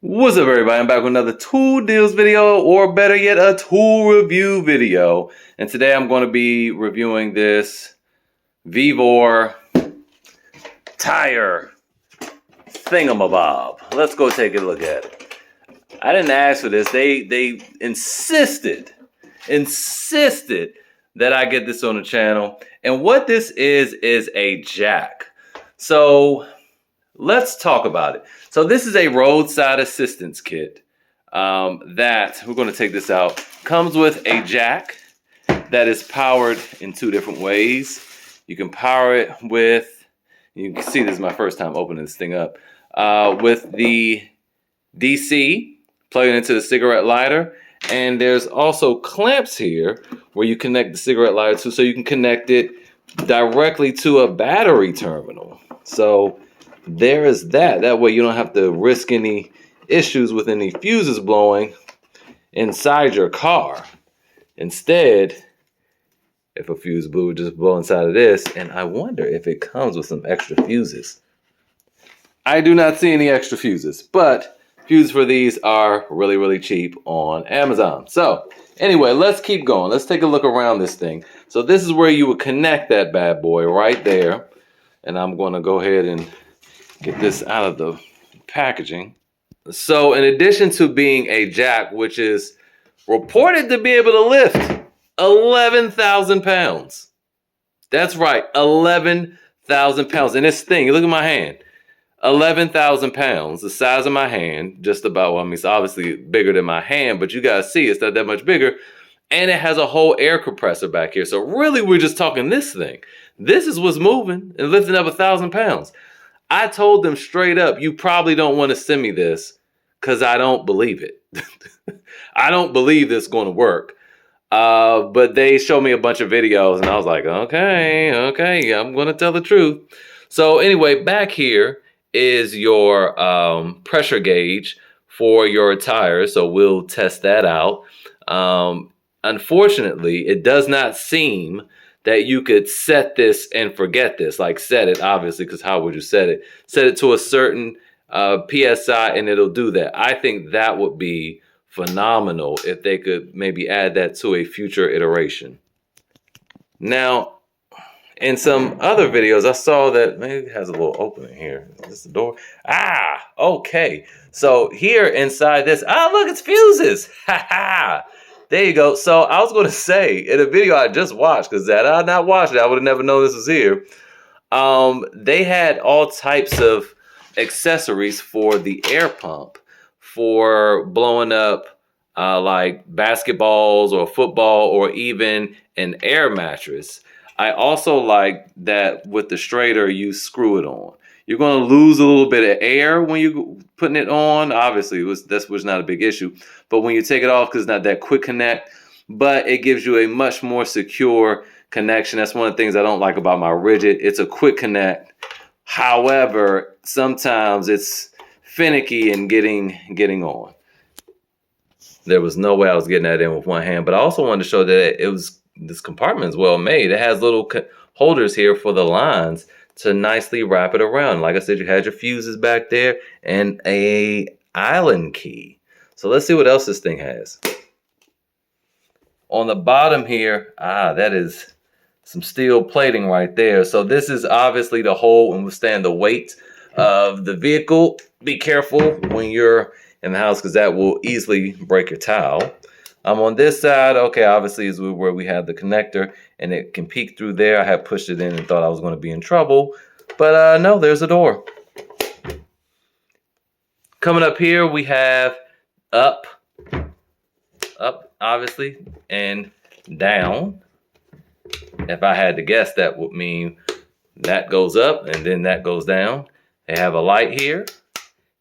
What's up, everybody? I'm back with another tool deals video, or better yet, a tool review video. And today I'm going to be reviewing this Vevor tire thingamabob. Let's go take a look at it. I didn't ask for this. They insisted that I get this on the channel. And what this is a jack. So let's talk about it. So this is a roadside assistance kit that we're going to take this out. Comes with a jack that is powered in two different ways. You can power it with, you can see this is my first time opening this thing up, with the DC, plug it into the cigarette lighter. And there's also clamps here where you connect the cigarette lighter to, so you can connect it directly to a battery terminal. So there is that. That way you don't have to risk any issues with any fuses blowing inside your car. Instead, if a fuse blew, it would just blow inside of this. And I wonder if it comes with some extra fuses. I do not see any extra fuses, but fuses for these are really, really cheap on Amazon. So anyway, let's keep going. Let's take a look around this thing. So this is where you would connect that bad boy right there. And I'm going to go ahead and get this out of the packaging. So in addition to being a jack, which is reported to be able to lift 11,000 pounds. That's right, 11,000 pounds. And this thing, look at my hand. 11,000 pounds, the size of my hand, just about, well, I mean, it's obviously bigger than my hand, but you guys see it's not that much bigger. And it has a whole air compressor back here. So really, we're just talking this thing. This is what's moving and lifting up 1,000 pounds. I told them straight up, you probably don't want to send me this because I don't believe it. I don't believe this is going to work. But they showed me a bunch of videos and I was like, okay, I'm going to tell the truth. So anyway, back here is your pressure gauge for your tires. So we'll test that out. Unfortunately, it does not seem that you could set this and forget this. Like set it, obviously, because how would you set it? Set it to a certain PSI and it'll do that. I think that would be phenomenal if they could maybe add that to a future iteration. Now, in some other videos, I saw that maybe it has a little opening here. Is this the door? Ah, okay. So here inside this, look, it's fuses. Ha ha. There you go. So I was going to say in a video I just watched, because had I not watched it, I would have never known this was here. They had all types of accessories for the air pump for blowing up like basketballs or football or even an air mattress. I also like that with the straighter, you screw it on. You're going to lose a little bit of air when you're putting it on. Obviously, that was not a big issue. But when you take it off, because it's not that quick connect, but it gives you a much more secure connection. That's one of the things I don't like about my Rigid. It's a quick connect. However, sometimes it's finicky in getting on. There was no way I was getting that in with one hand. But I also wanted to show that this compartment is well made. It has little holders here for the lines to nicely wrap it around. Like I said, you had your fuses back there and a Allen key. So let's see what else this thing has. On the bottom here, that is some steel plating right there. So this is obviously to hold and withstand the weight of the vehicle. Be careful when you're in the house because that will easily break your towel. On this side, okay, obviously is where we have the connector and it can peek through there. I had pushed it in and thought I was going to be in trouble, but no, there's a door. Coming up here, we have up, obviously, and down. If I had to guess, that would mean that goes up and then that goes down. They have a light here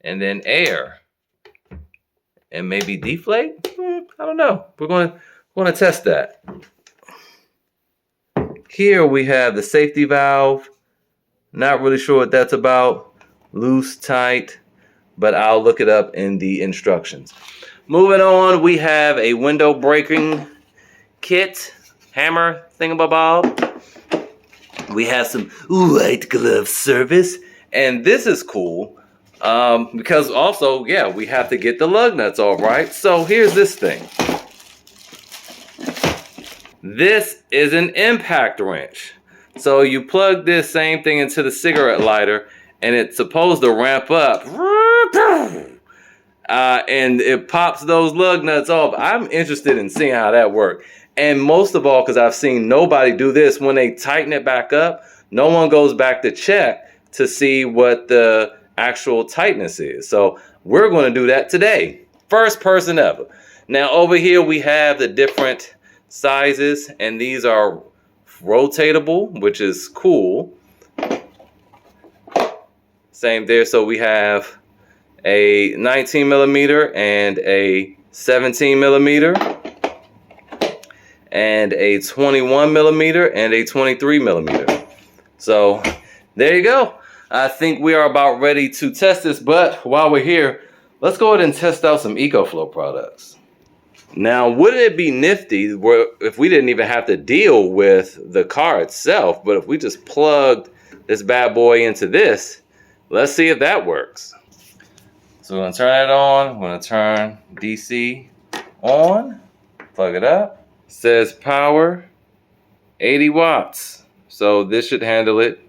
and then air. And maybe deflate? I don't know. We're going to test that. Here we have the safety valve. Not really sure what that's about. Loose, tight, but I'll look it up in the instructions. Moving on, we have a window breaking kit, hammer thingamabob. We have some white glove service, and this is cool. Because also, yeah, we have to get the lug nuts off, right? So here's this thing. This is an impact wrench. So you plug this same thing into the cigarette lighter, and it's supposed to ramp up. And it pops those lug nuts off. I'm interested in seeing how that works. And most of all, because I've seen nobody do this, when they tighten it back up, no one goes back to check to see what the actual tightness is. So we're going to do that today. First person ever. Now over here we have the different sizes, and these are rotatable, which is cool. Same there. So we have a 19 millimeter and a 17 millimeter and a 21 millimeter and a 23 millimeter. So there you go. I think we are about ready to test this, but while we're here, let's go ahead and test out some EcoFlow products. Now, wouldn't it be nifty if we didn't even have to deal with the car itself, but if we just plugged this bad boy into this? Let's see if that works. So we're going to turn that on. We're going to turn DC on. Plug it up. It says power 80 watts. So this should handle it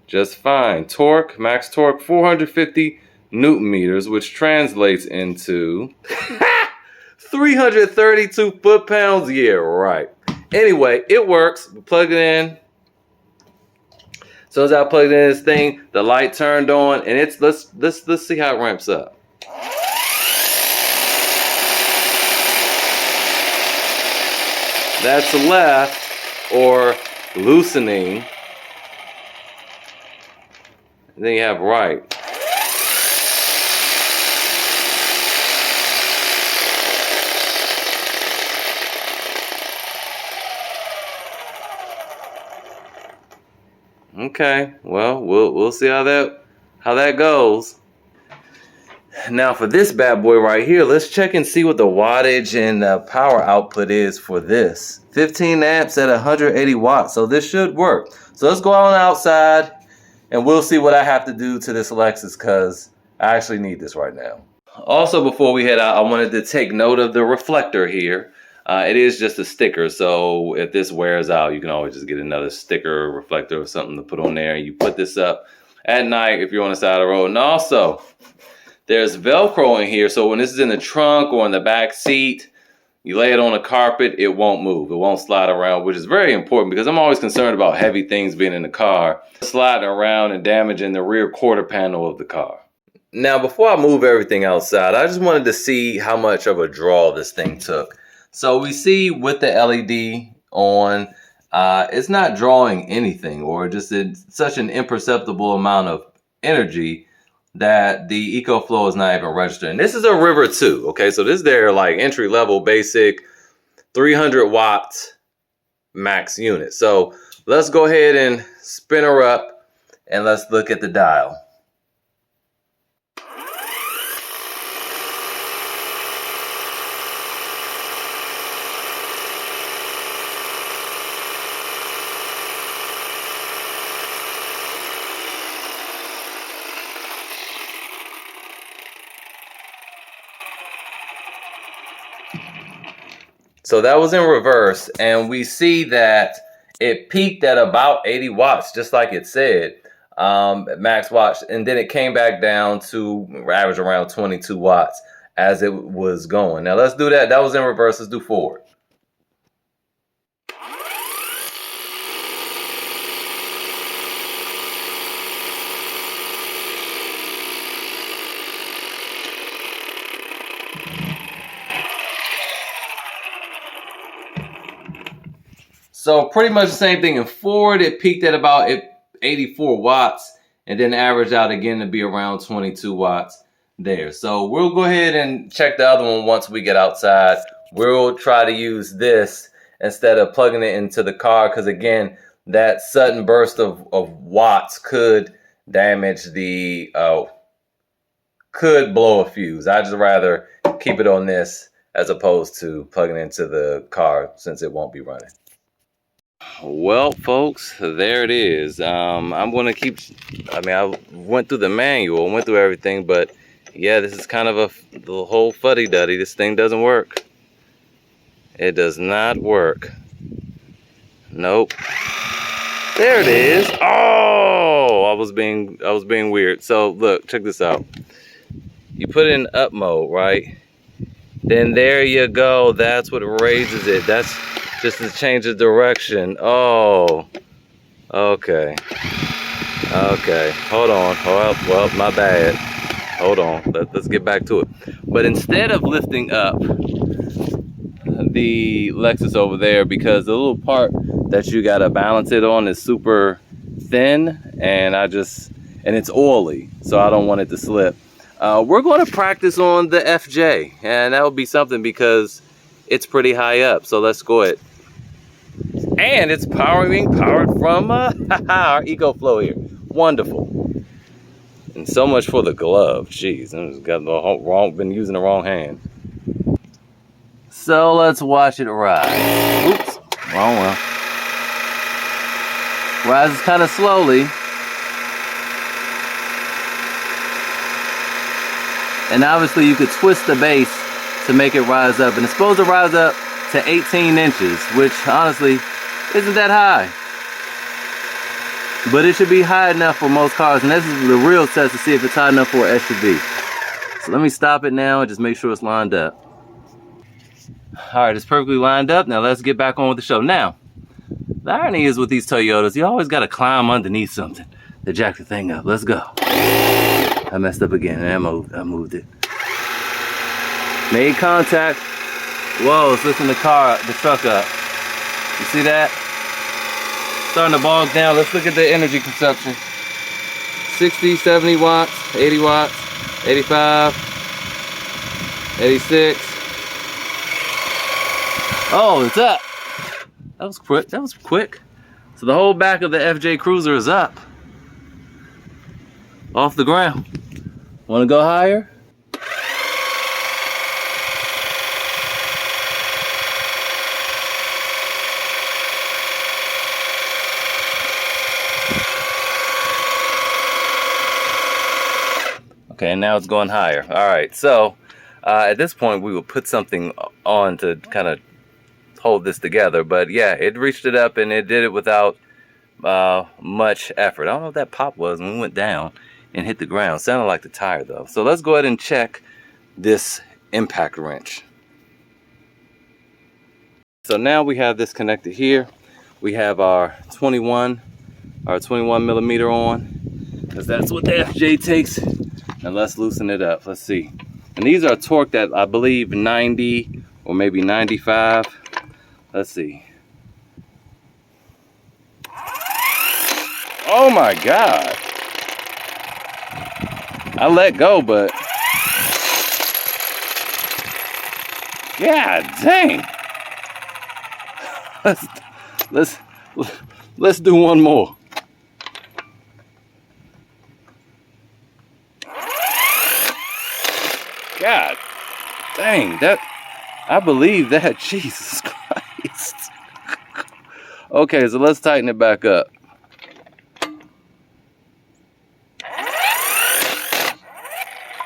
just fine. Torque, max torque 450 Newton meters, which translates into 332 foot-pounds. Yeah, right. Anyway, it works. We plug it in. As soon as I plugged in this thing, the light turned on, and it's let's see how it ramps up. That's left, or loosening. And then you have right. Okay, well, we'll see how that goes. Now for this bad boy right here, let's check and see what the wattage and power output is for this. 15 amps at 180 watts, so this should work. So let's go on outside and we'll see what I have to do to this Lexus, because I actually need this right now. Also, before we head out, I wanted to take note of the reflector here. It is just a sticker, so if this wears out, you can always just get another sticker, reflector, or something to put on there. You put this up at night if you're on the side of the road. And also, there's Velcro in here, so when this is in the trunk or in the back seat, you lay it on a carpet, it won't move. It won't slide around, which is very important because I'm always concerned about heavy things being in the car, sliding around and damaging the rear quarter panel of the car. Now, before I move everything outside, I just wanted to see how much of a draw this thing took. So we see with the LED on, it's not drawing anything, or just such an imperceptible amount of energy that the EcoFlow is not even registering. This is a River 2, okay? So this is their like entry level basic 300 watts max unit. So let's go ahead and spin her up and let's look at the dial. So that was in reverse, and we see that it peaked at about 80 watts, just like it said, max watts, and then it came back down to average around 22 watts as it was going. Now let's do that. That was in reverse. Let's do forward. So pretty much the same thing in forward. It peaked at about 84 watts and then averaged out again to be around 22 watts there. So we'll go ahead and check the other one once we get outside. We'll try to use this instead of plugging it into the car, because again, that sudden burst of watts could damage the, could blow a fuse. I'd just rather keep it on this as opposed to plugging into the car, since it won't be running. Well, folks, there it is. I'm gonna keep. I went through the manual, went through everything, but yeah, this is kind of the whole fuddy-duddy. This thing doesn't work. It does not work. Nope. There it is. Oh, I was being weird. So look, check this out. You put it in up mode, right? Then there you go. That's what raises it. That's just to change the direction. Oh, okay. Okay, hold on. Well, my bad. Hold on. Let's get back to it. But instead of lifting up the Lexus over there, because the little part that you gotta balance it on is super thin, and it's oily, so I don't want it to slip. We're going to practice on the FJ, and that would be something because it's pretty high up. So let's go ahead. And it's being powered from our EcoFlow here. Wonderful. And so much for the glove. Jeez, I've been using the wrong hand. So let's watch it rise. Oops, wrong one. Rises kind of slowly. And obviously you could twist the base to make it rise up. And it's supposed to rise up to 18 inches, which honestly isn't that high. But it should be high enough for most cars. And this is the real test to see if it's high enough for an SUV. So let me stop it now and just make sure it's lined up. All right, it's perfectly lined up. Now let's get back on with the show. Now, the irony is with these Toyotas, you always got to climb underneath something to jack the thing up. Let's go. I messed up again. I moved it. Made contact. Whoa, it's lifting the truck up. You see that? Starting to bog down. Let's look at the energy consumption. 60, 70 watts, 80 watts, 85, 86. Oh, it's up. That was quick. That was quick. So the whole back of the FJ Cruiser is up. Off the ground. Want to go higher? Okay, now it's going higher. All right, so at this point we will put something on to kind of hold this together. But yeah, it reached it up and it did it without much effort. I don't know what that pop was when we went down and hit the ground. Sounded like the tire though. So let's go ahead and check this impact wrench. So now we have this connected here. We have our 21 millimeter on, because that's what the FJ takes. And let's loosen it up. Let's see. And these are torqued at, I believe, 90 or maybe 95. Let's see. Oh my God. I let go, but God dang. Let's do one more. God dang, I believe that. Jesus Christ. Okay, so let's tighten it back up.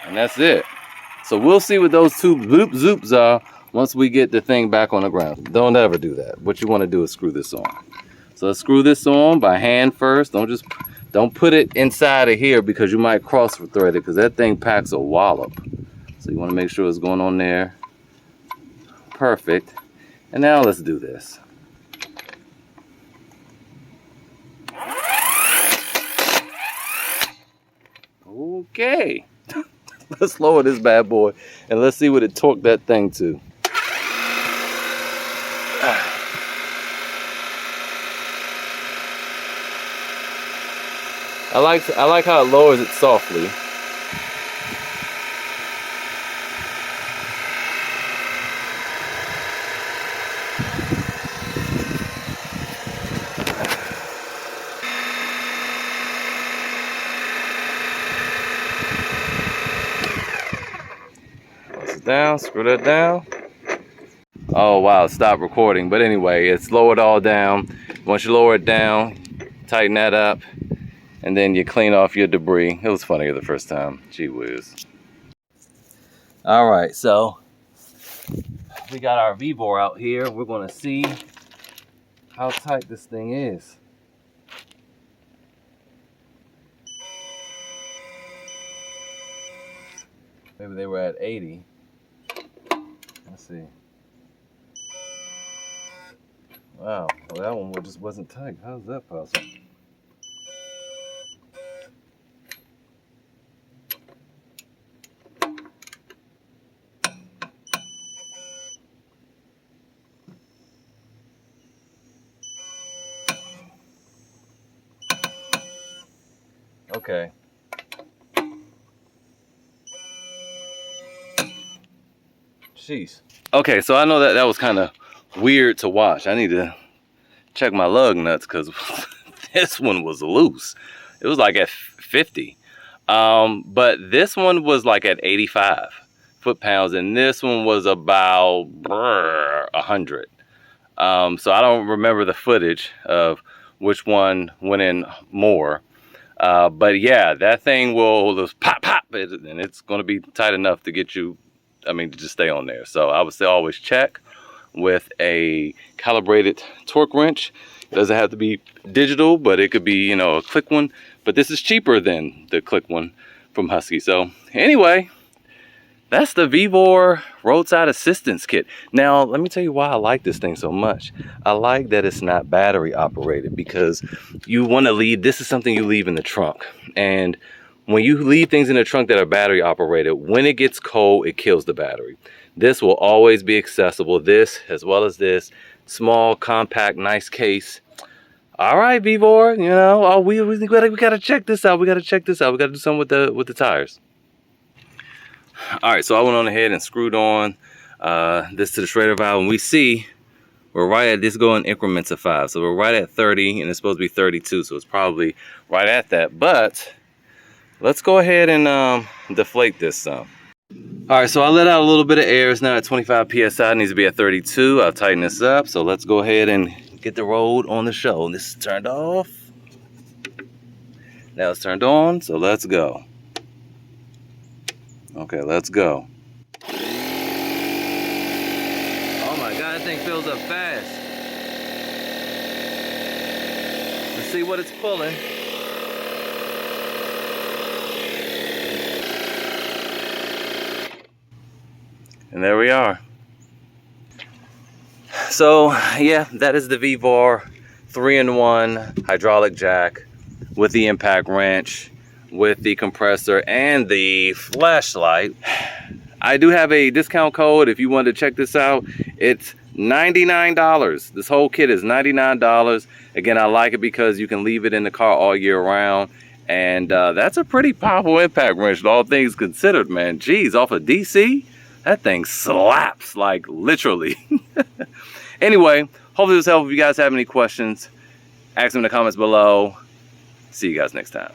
And that's it. So we'll see what those two bloop zoops are once we get the thing back on the ground. Don't ever do that. What you want to do is screw this on. So let's screw this on by hand first. Don't put it inside of here because you might cross thread it, because that thing packs a wallop. So you want to make sure it's going on there. Perfect. And now let's do this. Okay. Let's lower this bad boy and let's see what it torqued that thing to. I like how it lowers it softly. Down, screw that down. Oh wow, stop recording. But anyway, it's lowered all down. Once you lower it down, tighten that up, and then you clean off your debris. It was funnier the first time. Gee whiz. All right, so we got our Vevor out here. We're gonna see how tight this thing is. Maybe they were at 80. Let's see. Wow, well, that one just wasn't tight. How's that possible? Okay. Jeez. Okay, so I know that was kind of weird to watch. I need to check my lug nuts because this one was loose. It was like at 50. But this one was like at 85 foot-pounds, and this one was about 100. So I don't remember the footage of which one went in more. But yeah, that thing will just pop, and it's going to be tight enough to get you, I mean, to just stay on there. So I would say always check with a calibrated torque wrench. It doesn't have to be digital, but it could be, you know, a click one. But this is cheaper than the click one from Husky. So anyway, that's the Vevor roadside assistance kit. Now, let me tell you why I like this thing so much. I like that it's not battery operated, because you want to leave, this is something you leave in the trunk. And when you leave things in the trunk that are battery operated, when it gets cold, it kills the battery. This will always be accessible. This, as well as this, small, compact, nice case. All right, Vevor, you know, oh, we gotta check this out. We gotta check this out. We gotta do something with the tires. All right, so I went on ahead and screwed on this to the Schrader valve, and we see we're right at this, going increments of 5. So we're right at 30, and it's supposed to be 32, so it's probably right at that. But let's go ahead and deflate this some. All right, so I let out a little bit of air. It's now at 25 psi. It needs to be at 32. I'll tighten this up. So let's go ahead and get the road on the show. This is turned off. Now it's turned on, so let's go. Okay, let's go. Oh my God, that thing fills up fast. Let's see what it's pulling. And there we are. So yeah, that is the Vevor 3-in-1 hydraulic jack with the impact wrench, with the compressor and the flashlight. I do have a discount code if you want to check this out. It's $99. This whole kit is $99. Again, I like it because you can leave it in the car all year round. And that's a pretty powerful impact wrench, all things considered, man. Geez, off of DC, that thing slaps, like literally. Anyway, hopefully this helpful. If you guys have any questions, ask them in the comments below. See you guys next time.